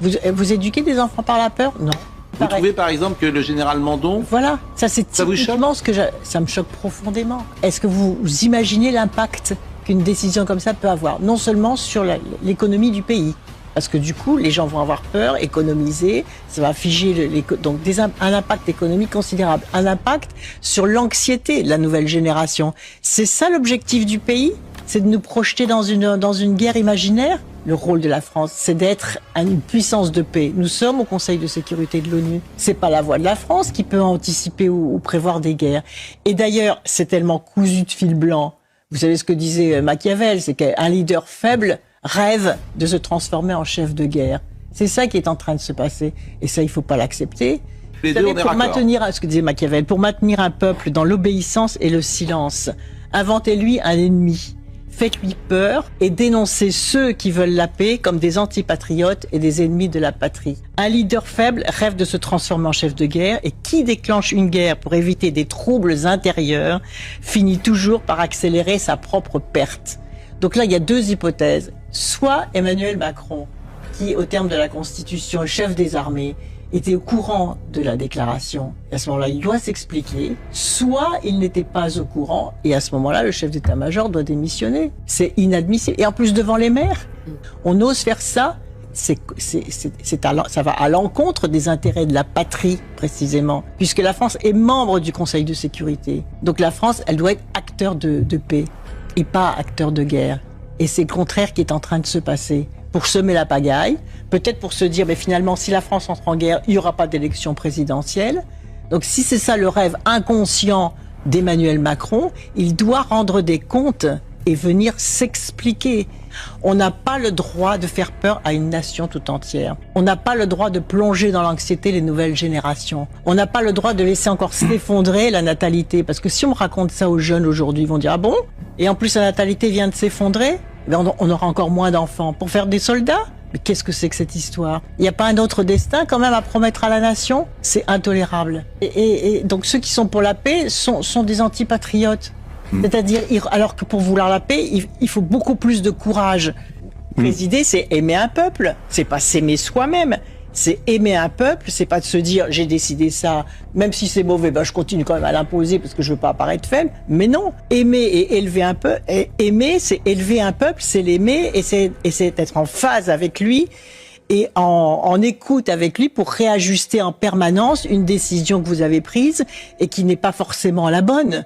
Vous éduquez des enfants par la peur? Non. Vous trouvez par exemple que le général Mandon... Voilà, ça c'est typiquement ce que ça me choque profondément. Est-ce que vous imaginez l'impact qu'une décision comme ça peut avoir? Non seulement sur l'économie du pays, parce que du coup les gens vont avoir peur, économiser, ça va figer donc un impact économique considérable, un impact sur l'anxiété de la nouvelle génération. C'est ça l'objectif du pays? C'est de nous projeter dans une guerre imaginaire? Le rôle de la France, c'est d'être une puissance de paix. Nous sommes au Conseil de sécurité de l'ONU. C'est pas la voix de la France qui peut anticiper ou prévoir des guerres. Et d'ailleurs, c'est tellement cousu de fil blanc. Vous savez ce que disait Machiavel, c'est qu'un leader faible rêve de se transformer en chef de guerre. C'est ça qui est en train de se passer. Et ça, il faut pas l'accepter. Les deux, on est raccord. Ce que disait Machiavel, pour maintenir un peuple dans l'obéissance et le silence, inventez-lui un ennemi. Faites-lui peur et dénoncez ceux qui veulent la paix comme des antipatriotes et des ennemis de la patrie. Un leader faible rêve de se transformer en chef de guerre et qui déclenche une guerre pour éviter des troubles intérieurs finit toujours par accélérer sa propre perte. Donc là, il y a deux hypothèses. Soit Emmanuel Macron, qui au terme de la Constitution est chef des armées, était au courant de la déclaration, et à ce moment-là, il doit s'expliquer, soit il n'était pas au courant, et à ce moment-là, le chef d'état-major doit démissionner. C'est inadmissible. Et en plus, devant les maires, on ose faire ça, ça va à l'encontre des intérêts de la patrie, précisément, puisque la France est membre du Conseil de sécurité. Donc la France, elle doit être acteur de paix, et pas acteur de guerre. Et c'est le contraire qui est en train de se passer. Pour semer la pagaille, peut-être pour se dire, mais finalement, si la France entre en guerre, il n'y aura pas d'élection présidentielle. Donc si c'est ça le rêve inconscient d'Emmanuel Macron, il doit rendre des comptes et venir s'expliquer. On n'a pas le droit de faire peur à une nation tout entière. On n'a pas le droit de plonger dans l'anxiété les nouvelles générations. On n'a pas le droit de laisser encore s'effondrer la natalité. Parce que si on raconte ça aux jeunes aujourd'hui, ils vont dire, ah bon? Et en plus, la natalité vient de s'effondrer? On aura encore moins d'enfants. Pour faire des soldats? Mais qu'est-ce que c'est que cette histoire? Il n'y a pas un autre destin quand même à promettre à la nation? C'est intolérable. Et donc ceux qui sont pour la paix sont des antipatriotes. C'est-à-dire, alors que pour vouloir la paix, il faut beaucoup plus de courage. Présider, c'est aimer un peuple. C'est pas s'aimer soi-même. C'est aimer un peuple, c'est pas de se dire j'ai décidé ça, même si c'est mauvais, je continue quand même à l'imposer parce que je veux pas apparaître faible. Mais non, aimer et élever un peuple, aimer c'est élever un peuple, c'est l'aimer et c'est être en phase avec lui et en écoute avec lui pour réajuster en permanence une décision que vous avez prise et qui n'est pas forcément la bonne.